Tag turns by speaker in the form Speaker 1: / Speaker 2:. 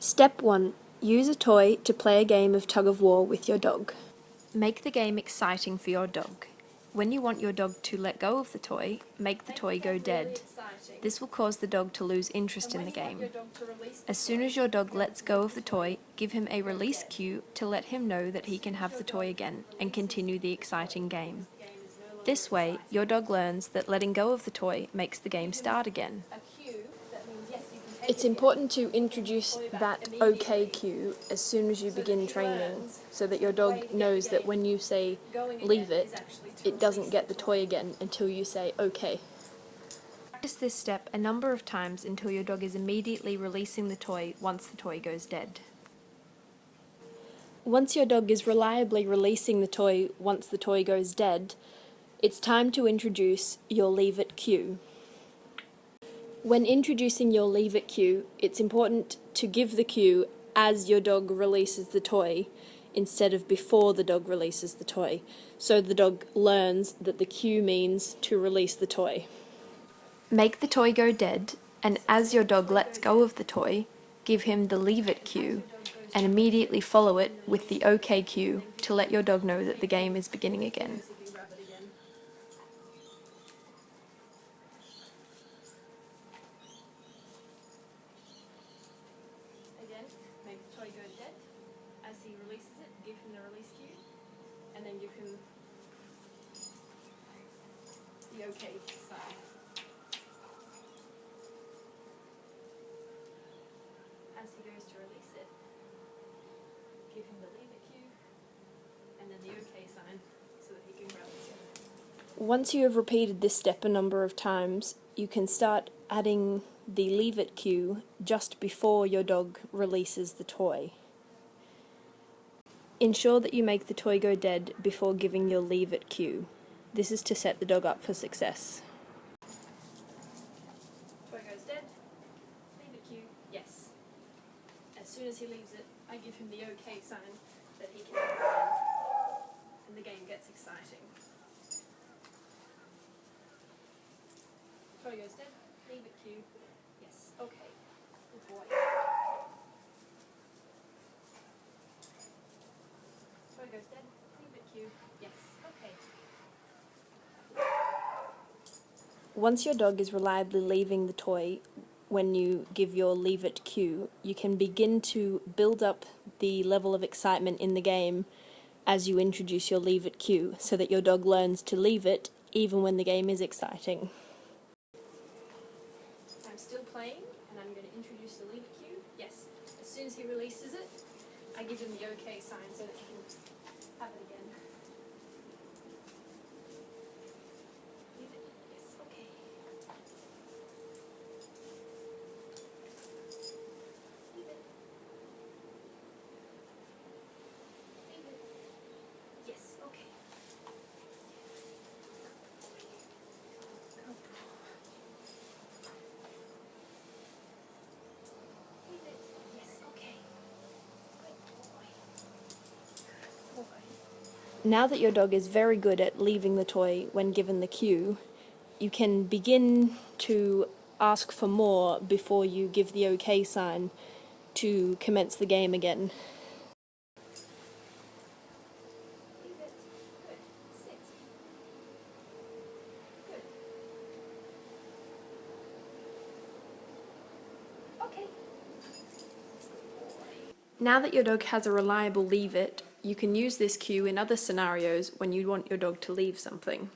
Speaker 1: Step 1. Use a toy to play a game of tug-of-war with your dog.
Speaker 2: Make the game exciting for your dog. When you want your dog to let go of the toy, make the toy go dead. This will cause the dog to lose interest in the game. As soon as your dog lets go of the toy, give him a release cue to let him know that he can have the toy again and continue the exciting game. This way, your dog learns that letting go of the toy makes the game start again.
Speaker 1: It's important to introduce that OK cue as soon as you begin training, so that your dog knows that when you say leave it, it doesn't get the toy again until you say OK.
Speaker 2: Practice this step a number of times until your dog is immediately releasing the toy once the toy goes dead.
Speaker 1: Once your dog is reliably releasing the toy once the toy goes dead, it's time to introduce your leave it cue. When introducing your leave it cue, it's important to give the cue as your dog releases the toy instead of before the dog releases the toy, so the dog learns that the cue means to release the toy.
Speaker 2: Make the toy go dead, and as your dog lets go of the toy, give him the leave it cue, and immediately follow it with the OK cue to let your dog know that the game is beginning again.
Speaker 1: Again, make the toy go dead. As he releases it, give him the release cue, and then give him the OK sign. As he goes to release it, give him the leave it cue, and then the OK sign so that he can grab it again. Once you have repeated this step a number of times, you can start adding the leave it cue just before your dog releases the toy. Ensure that you make the toy go dead before giving your leave it cue. This is to set the dog up for success. Toy goes dead, leave it cue, yes. As soon as he leaves it, I give him the OK sign that he can have it, and the game gets exciting. Toy goes dead, leave it cue, yes, OK, good boy. Toy goes dead, leave it cue, yes, OK. Once your dog is reliably leaving the toy when you give your leave it cue, you can begin to build up the level of excitement in the game as you introduce your leave it cue, so that your dog learns to leave it even when the game is exciting. I'm still playing, and I'm going to introduce the leave it cue. Yes, as soon as he releases it, I give him the OK sign so that he can have it again. Leave it, yes, OK. Leave it. Leave it. Yes, OK. Now that your dog is very good at leaving the toy when given the cue, you can begin to ask for more before you give the OK sign to commence the game again. Leave it. Good. Sit. Good. Okay. Now that your dog has a reliable leave it, you can use this cue in other scenarios when you want your dog to leave something.